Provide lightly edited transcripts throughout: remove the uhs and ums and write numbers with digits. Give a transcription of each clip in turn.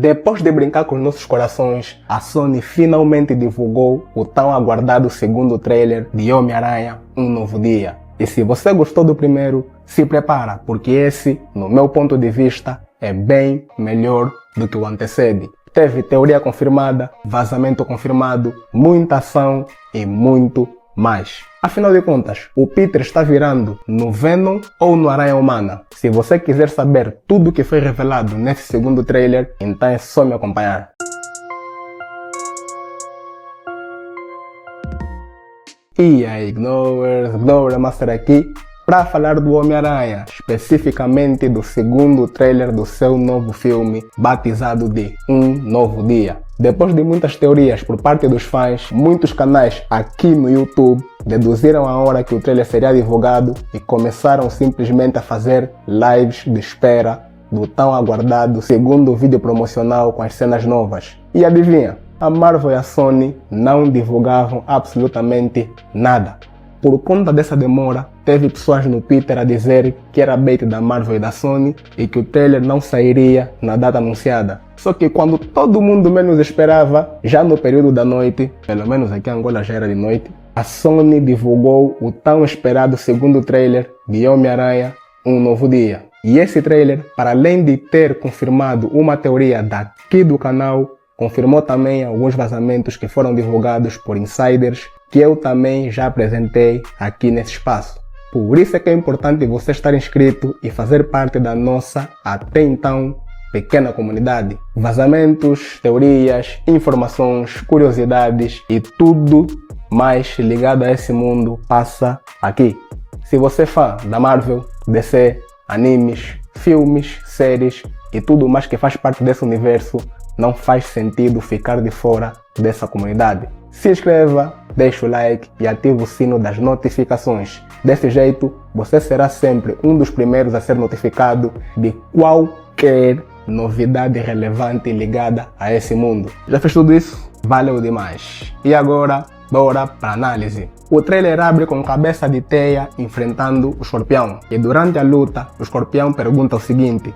Depois de brincar com os nossos corações, a Sony finalmente divulgou o tão aguardado segundo trailer de Homem-Aranha Um Novo Dia. E se você gostou do primeiro, se prepara, porque esse, no meu ponto de vista, é bem melhor do que o antecede. Teve teoria confirmada, vazamento confirmado, muita ação e muito mais. Afinal de contas, o Peter está virando no Venom ou no Aranha Humana? Se você quiser saber tudo o que foi revelado nesse segundo trailer, então é só me acompanhar. E aí, Ignorer Master aqui para falar do Homem-Aranha, especificamente do segundo trailer do seu novo filme, batizado de Um Novo Dia. Depois de muitas teorias por parte dos fãs, muitos canais aqui no YouTube deduziram a hora que o trailer seria divulgado e começaram simplesmente a fazer lives de espera do tão aguardado segundo vídeo promocional com as cenas novas. E adivinha? A Marvel e a Sony não divulgavam absolutamente nada. Por conta dessa demora, teve pessoas no Twitter a dizer que era bait da Marvel e da Sony e que o trailer não sairia na data anunciada. Só que quando todo mundo menos esperava, já no período da noite, pelo menos aqui em Angola já era de noite, a Sony divulgou o tão esperado segundo trailer de Homem-Aranha Um Novo Dia. E esse trailer, para além de ter confirmado uma teoria daqui do canal, confirmou também alguns vazamentos que foram divulgados por insiders que eu também já apresentei aqui nesse espaço. Por isso é que é importante você estar inscrito e fazer parte da nossa, até então, pequena comunidade. Vazamentos, teorias, informações, curiosidades e tudo mais ligado a esse mundo passa aqui. Se você é fã da Marvel, DC, animes, filmes, séries e tudo mais que faz parte desse universo, não faz sentido ficar de fora dessa comunidade. Se inscreva, deixa o like e ative o sino das notificações. Desse jeito, você será sempre um dos primeiros a ser notificado de qualquer novidade relevante ligada a esse mundo. Já fez tudo isso? Valeu demais! E agora, bora para análise. O trailer abre com cabeça de Teia enfrentando o Escorpião. E durante a luta, o Escorpião pergunta o seguinte: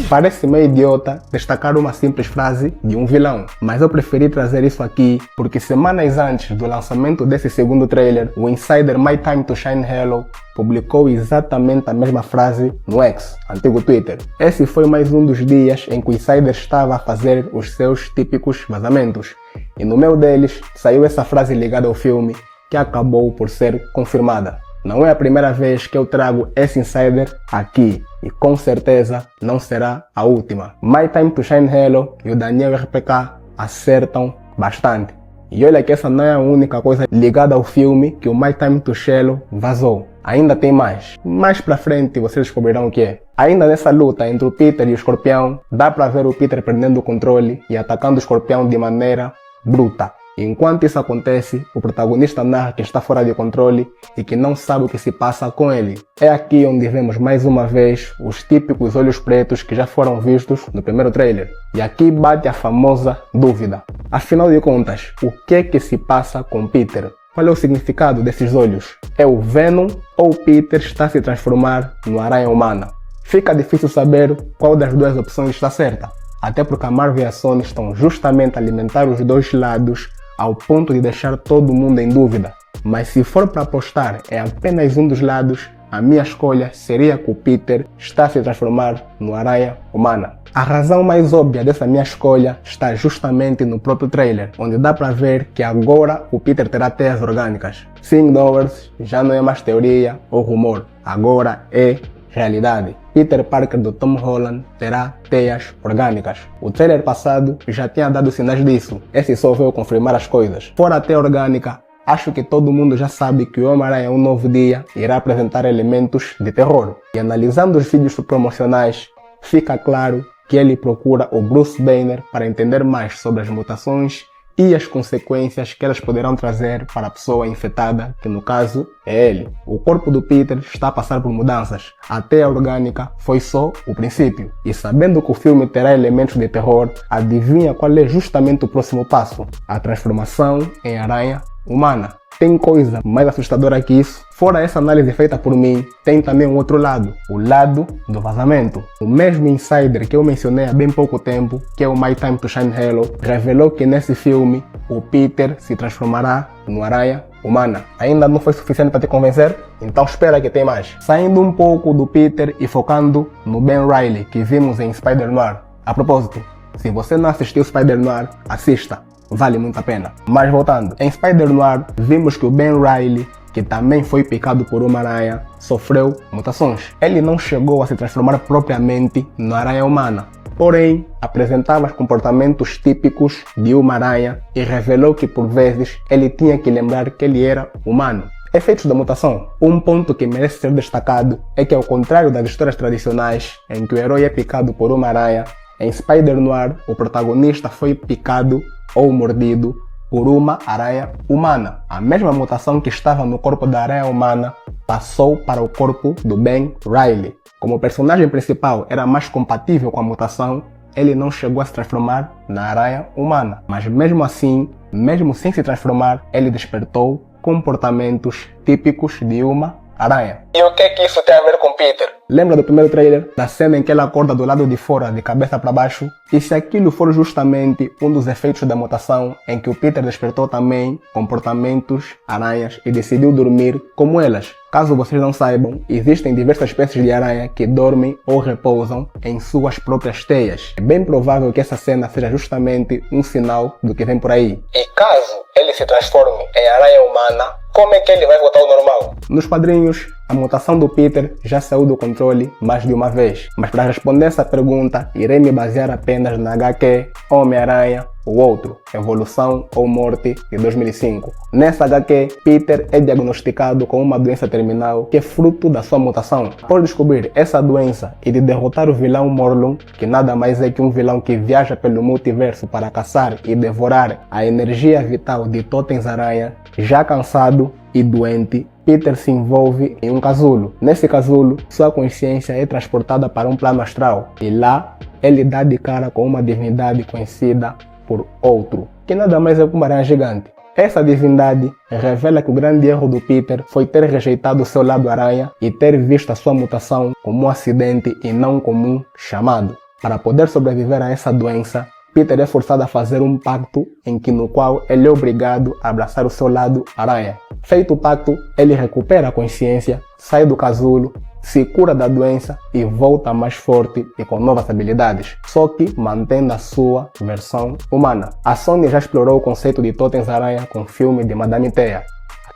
parece meio idiota destacar uma simples frase de um vilão, mas eu preferi trazer isso aqui porque semanas antes do lançamento desse segundo trailer, o insider My Time to Shine Hello publicou exatamente a mesma frase no X, antigo Twitter. Esse foi mais um dos dias em que o insider estava a fazer os seus típicos vazamentos. E no meio deles, saiu essa frase ligada ao filme, que acabou por ser confirmada. Não é a primeira vez que eu trago esse insider aqui, e com certeza não será a última. My Time to Shine Hello e o Daniel RPK acertam bastante. E olha que essa não é a única coisa ligada ao filme que o My Time to Shine vazou. Ainda tem mais. Mais pra frente vocês descobrirão o que é. Ainda nessa luta entre o Peter e o Escorpião, dá pra ver o Peter perdendo o controle e atacando o Escorpião de maneira bruta. Enquanto isso acontece, o protagonista narra que está fora de controle e que não sabe o que se passa com ele. É aqui onde vemos mais uma vez os típicos olhos pretos que já foram vistos no primeiro trailer. E aqui bate a famosa dúvida. Afinal de contas, o que se passa com Peter? Qual é o significado desses olhos? É o Venom ou Peter está a se transformar no Aranha Humana? Fica difícil saber qual das duas opções está certa. Até porque a Marvel e a Sony estão justamente a alimentar os dois lados ao ponto de deixar todo mundo em dúvida. Mas se for para apostar em apenas um dos lados, a minha escolha seria que o Peter está a se transformar no Aranha Humana. A razão mais óbvia dessa minha escolha está justamente no próprio trailer, onde dá para ver que agora o Peter terá teias orgânicas. Sim, Dovers, já não é mais teoria ou rumor, agora é realidade. Peter Parker do Tom Holland terá teias orgânicas. O trailer passado já tinha dado sinais disso. Esse só veio confirmar as coisas. Fora a teia orgânica, acho que todo mundo já sabe que o Homem-Aranha Um Novo Dia irá apresentar elementos de terror. E analisando os vídeos promocionais, fica claro que ele procura o Bruce Banner para entender mais sobre as mutações e as consequências que elas poderão trazer para a pessoa infectada, que no caso é ele. O corpo do Peter está a passar por mudanças. A teia orgânica foi só o princípio. E sabendo que o filme terá elementos de terror, adivinha qual é justamente o próximo passo? A transformação em Aranha humana. Tem coisa mais assustadora que isso? Fora essa análise feita por mim, tem também um outro lado, o lado do vazamento. O mesmo insider que eu mencionei há bem pouco tempo, que é o My Time to Shine Hello, revelou que nesse filme o Peter se transformará no Aranha humana. Ainda não foi suficiente para te convencer? Então espera que tem mais. Saindo um pouco do Peter e focando no Ben Reilly que vimos em Spider-Noir. A propósito, se você não assistiu Spider-Noir, assista. Vale muito a pena. Mas voltando, em Spider-Noir vimos que o Ben Reilly, que também foi picado por uma aranha, sofreu mutações. Ele não chegou a se transformar propriamente na aranha humana, porém apresentava os comportamentos típicos de uma aranha e revelou que por vezes ele tinha que lembrar que ele era humano. Efeitos da mutação. Um ponto que merece ser destacado é que, ao contrário das histórias tradicionais em que o herói é picado por uma aranha, em Spider-Noir o protagonista foi picado ou mordido por uma aranha humana. A mesma mutação que estava no corpo da aranha humana passou para o corpo do Ben Reilly. Como o personagem principal era mais compatível com a mutação, ele não chegou a se transformar na aranha humana. Mas mesmo assim, mesmo sem se transformar, ele despertou comportamentos típicos de uma aranha. E o que é que isso tem a ver com Peter? Lembra do primeiro trailer? Da cena em que ele acorda do lado de fora, de cabeça para baixo? E se aquilo for justamente um dos efeitos da mutação em que o Peter despertou também comportamentos aranhas e decidiu dormir como elas? Caso vocês não saibam, existem diversas espécies de aranha que dormem ou repousam em suas próprias teias. É bem provável que essa cena seja justamente um sinal do que vem por aí. E caso ele se transforme em aranha humana, como é que ele vai voltar ao normal? Nos quadrinhos, a mutação do Peter já saiu do controle mais de uma vez. Mas para responder essa pergunta, irei me basear apenas na HQ Homem-Aranha, o Outro, Evolução ou Morte, de 2005. Nessa HQ, Peter é diagnosticado com uma doença terminal que é fruto da sua mutação. Por descobrir essa doença e de derrotar o vilão Morlun, que nada mais é que um vilão que viaja pelo multiverso para caçar e devorar a energia vital de totens-aranha, já cansado e doente, Peter se envolve em um casulo. Nesse casulo, sua consciência é transportada para um plano astral e lá ele dá de cara com uma divindade conhecida por Outro, que nada mais é que uma aranha gigante. Essa divindade revela que o grande erro do Peter foi ter rejeitado o seu lado aranha e ter visto a sua mutação como um acidente e não como um chamado. Para poder sobreviver a essa doença, Peter é forçado a fazer um pacto no qual ele é obrigado a abraçar o seu lado aranha. Feito o pacto, ele recupera a consciência, sai do casulo, se cura da doença e volta mais forte e com novas habilidades, só que mantendo a sua versão humana. A Sony já explorou o conceito de totens-aranha com o filme de Madame Teia,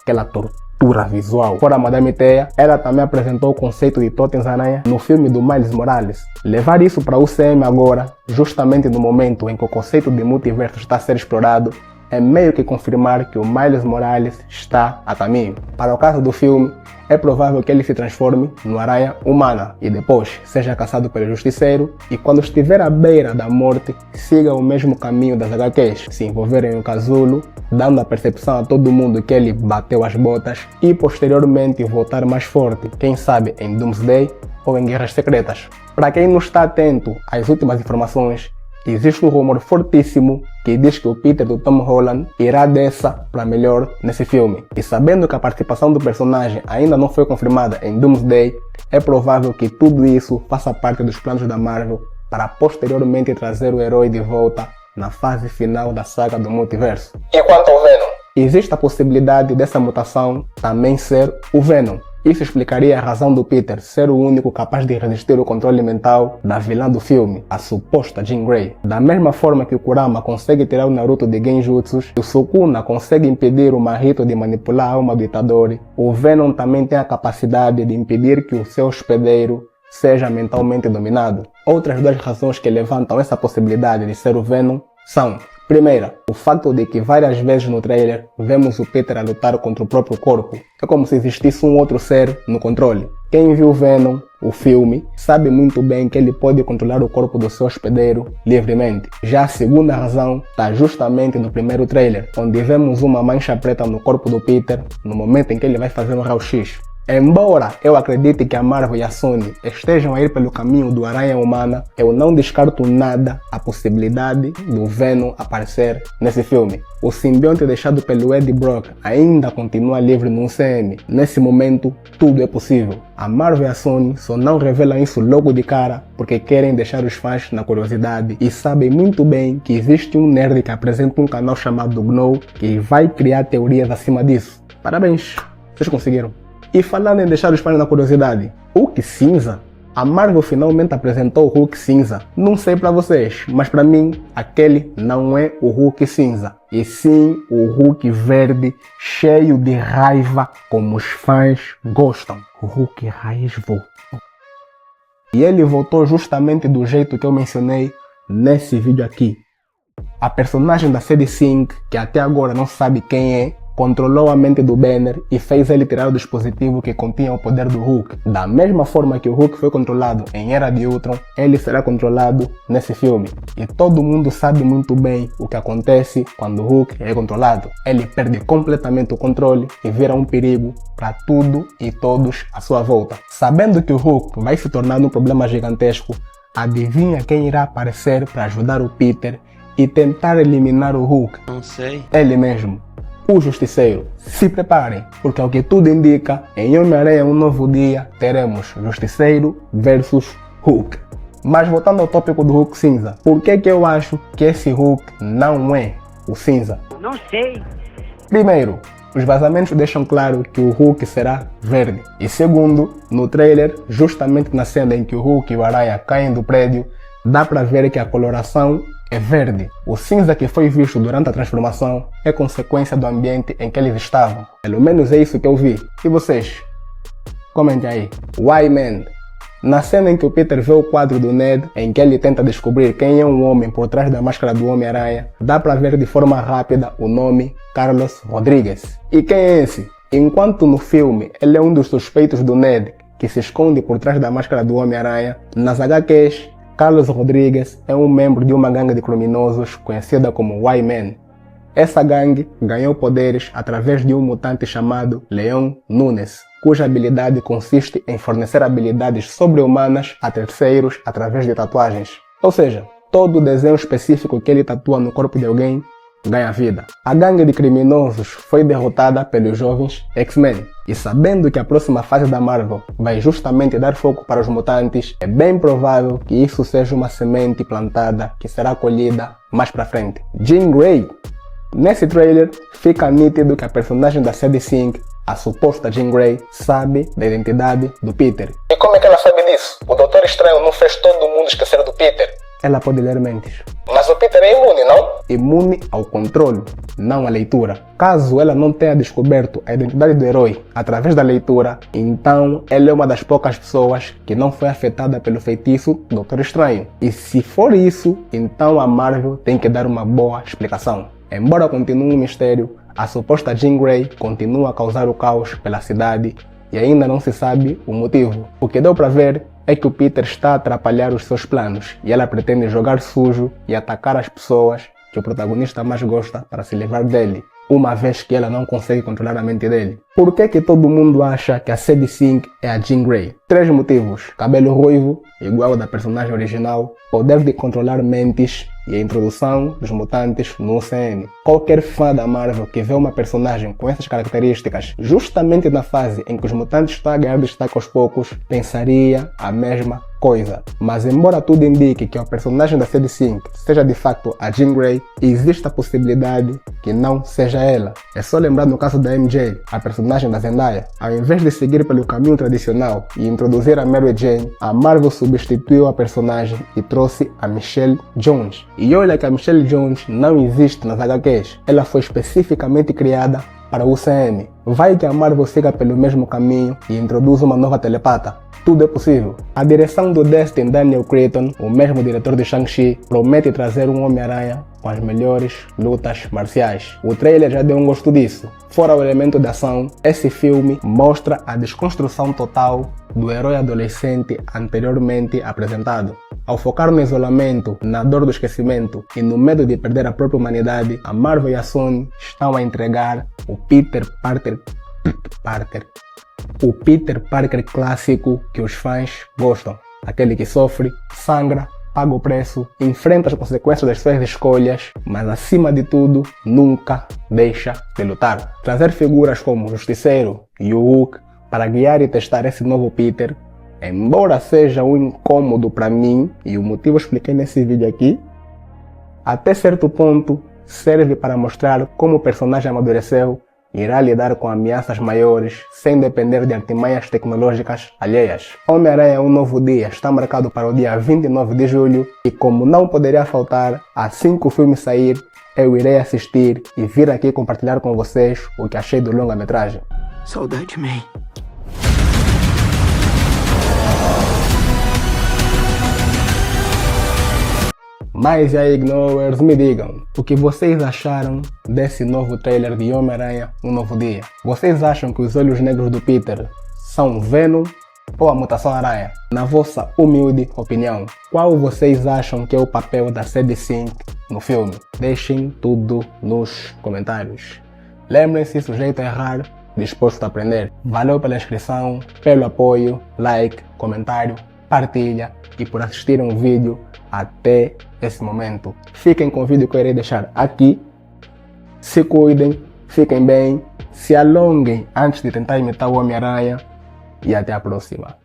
aquela tortura visual. Fora Madame Teia, ela também apresentou o conceito de totens-aranha no filme do Miles Morales. Levar isso para o UCM agora, justamente no momento em que o conceito de multiverso está a ser explorado, é meio que confirmar que o Miles Morales está a caminho. Para o caso do filme, é provável que ele se transforme no aranha humana e depois seja caçado pelo justiceiro e quando estiver à beira da morte, siga o mesmo caminho das HQs, se envolver em um casulo, dando a percepção a todo mundo que ele bateu as botas e posteriormente voltar mais forte, quem sabe em Doomsday ou em Guerras Secretas. Para quem não está atento às últimas informações, existe um rumor fortíssimo que diz que o Peter do Tom Holland irá dessa para melhor nesse filme. E sabendo que a participação do personagem ainda não foi confirmada em Doomsday, é provável que tudo isso faça parte dos planos da Marvel para posteriormente trazer o herói de volta na fase final da saga do multiverso. E quanto ao Venom? Existe a possibilidade dessa mutação também ser o Venom. Isso explicaria a razão do Peter ser o único capaz de resistir ao controle mental da vilã do filme, a suposta Jean Grey. Da mesma forma que o Kurama consegue tirar o Naruto de Genjutsus, o Sukuna consegue impedir o Mahito de manipular a alma do Itadori, o Venom também tem a capacidade de impedir que o seu hospedeiro seja mentalmente dominado. Outras duas razões que levantam essa possibilidade de ser o Venom são: primeira, o fato de que várias vezes no trailer vemos o Peter a lutar contra o próprio corpo. É como se existisse um outro ser no controle. Quem viu Venom, o filme, sabe muito bem que ele pode controlar o corpo do seu hospedeiro livremente. Já a segunda razão está justamente no primeiro trailer, onde vemos uma mancha preta no corpo do Peter no momento em que ele vai fazer um raio-x. Embora eu acredite que a Marvel e a Sony estejam a ir pelo caminho do Aranha Humana, eu não descarto nada a possibilidade do Venom aparecer nesse filme. O simbionte deixado pelo Eddie Brock ainda continua livre no UCM. Nesse momento, tudo é possível. A Marvel e a Sony só não revelam isso logo de cara porque querem deixar os fãs na curiosidade e sabem muito bem que existe um nerd que apresenta um canal chamado Gnou que vai criar teorias acima disso. Parabéns, vocês conseguiram. E falando em deixar os fãs na curiosidade, Hulk cinza? A Marvel finalmente apresentou o Hulk cinza. Não sei pra vocês, mas pra mim, aquele não é o Hulk cinza. E sim o Hulk verde, cheio de raiva, como os fãs gostam. O Hulk raiz voltou. E ele voltou justamente do jeito que eu mencionei nesse vídeo aqui. A personagem da série Sync, que até agora não sabe quem é, controlou a mente do Banner e fez ele tirar o dispositivo que continha o poder do Hulk. Da mesma forma que o Hulk foi controlado em Era de Ultron, ele será controlado nesse filme. E todo mundo sabe muito bem o que acontece quando o Hulk é controlado. Ele perde completamente o controle e vira um perigo para tudo e todos à sua volta. Sabendo que o Hulk vai se tornar um problema gigantesco, adivinha quem irá aparecer para ajudar o Peter e tentar eliminar o Hulk? Não sei. Ele mesmo. O Justiceiro. Se preparem, porque ao que tudo indica, em Homem-Aranha Um Novo Dia, teremos Justiceiro versus Hulk. Mas voltando ao tópico do Hulk cinza, por que eu acho que esse Hulk não é o cinza? Não sei. Primeiro, os vazamentos deixam claro que o Hulk será verde. E segundo, no trailer, justamente na cena em que o Hulk e o Aranha caem do prédio, dá pra ver que a coloração é verde. O cinza que foi visto durante a transformação é consequência do ambiente em que eles estavam. Pelo menos é isso que eu vi. E vocês? Comentem aí. Why Man? Na cena em que o Peter vê o quadro do Ned, em que ele tenta descobrir quem é um homem por trás da máscara do Homem-Aranha, dá pra ver de forma rápida o nome Carlos Rodrigues. E quem é esse? Enquanto no filme ele é um dos suspeitos do Ned, que se esconde por trás da máscara do Homem-Aranha, nas HQs, Carlos Rodrigues é um membro de uma gangue de criminosos conhecida como Y-Men. Essa gangue ganhou poderes através de um mutante chamado Leon Nunes, cuja habilidade consiste em fornecer habilidades sobre-humanas a terceiros através de tatuagens. Ou seja, todo desenho específico que ele tatua no corpo de alguém ganha vida. A gangue de criminosos foi derrotada pelos jovens X-Men. E sabendo que a próxima fase da Marvel vai justamente dar foco para os mutantes, é bem provável que isso seja uma semente plantada que será colhida mais pra frente. Jean Grey. Nesse trailer, fica nítido que a personagem da série Sync, a suposta Jean Grey, sabe da identidade do Peter. E como é que ela sabe disso? O Doutor Estranho não fez todo mundo esquecer do Peter? Ela pode ler mentes. Mas o Peter é imune, não? Imune ao controle, não à leitura. Caso ela não tenha descoberto a identidade do herói através da leitura, então ela é uma das poucas pessoas que não foi afetada pelo feitiço Doutor Estranho. E se for isso, então a Marvel tem que dar uma boa explicação. Embora continue um mistério, a suposta Jean Grey continua a causar o caos pela cidade e ainda não se sabe o motivo. O que deu para ver é que o Peter está a atrapalhar os seus planos e ela pretende jogar sujo e atacar as pessoas que o protagonista mais gosta para se livrar dele, uma vez que ela não consegue controlar a mente dele. Por que todo mundo acha que a Sadie Sink é a Jean Grey? 3 motivos: cabelo ruivo, igual ao da personagem original, poder de controlar mentes e a introdução dos mutantes no UCM. Qualquer fã da Marvel que vê uma personagem com essas características, justamente na fase em que os mutantes estão a ganhar destaque aos poucos, pensaria a mesma coisa. Mas embora tudo indique que a personagem da Sadie Sink seja de facto a Jean Grey, existe a possibilidade que não seja ela. É só lembrar no caso da MJ, a personagem da Zendaya. Ao invés de seguir pelo caminho tradicional e introduzir a Mary Jane, a Marvel substituiu a personagem e trouxe a Michelle Jones. E olha que a Michelle Jones não existe nas HQs, ela foi especificamente criada para o UCM. Vai que a Marvel siga pelo mesmo caminho e introduza uma nova telepata. Tudo é possível. A direção do Destin Daniel Cretton, o mesmo diretor de Shang-Chi, promete trazer um Homem-Aranha com as melhores lutas marciais. O trailer já deu um gosto disso. Fora o elemento de ação, esse filme mostra a desconstrução total do herói adolescente anteriormente apresentado. Ao focar no isolamento, na dor do esquecimento e no medo de perder a própria humanidade, a Marvel e a Sony estão a entregar o Peter Parker Parker. O Peter Parker clássico que os fãs gostam. Aquele que sofre, sangra, paga o preço, enfrenta as consequências das suas escolhas, mas acima de tudo, nunca deixa de lutar. Trazer figuras como o Justiceiro e o Hulk para guiar e testar esse novo Peter, embora seja um incômodo para mim, e o motivo eu expliquei nesse vídeo aqui, até certo ponto serve para mostrar como o personagem amadureceu e irá lidar com ameaças maiores sem depender de artimanhas tecnológicas alheias. Homem-Aranha Um Novo Dia está marcado para o dia 29 de julho e, como não poderia faltar, assim que o filme sair, eu irei assistir e vir aqui compartilhar com vocês o que achei do longa-metragem. Saudade, May. Mas e aí, Ignorers, me digam, o que vocês acharam desse novo trailer de Homem-Aranha Um Novo Dia? Vocês acham que os olhos negros do Peter são Venom ou a mutação aranha? Na vossa humilde opinião, qual vocês acham que é o papel da Sadie Sink no filme? Deixem tudo nos comentários. Lembrem-se, sujeito a errar, disposto a aprender. Valeu pela inscrição, pelo apoio, like, comentário, partilha e por assistirem o vídeo até esse momento. Fiquem com o vídeo que eu irei deixar aqui. Se cuidem, fiquem bem, se alonguem antes de tentar imitar o Homem-Aranha e até a próxima.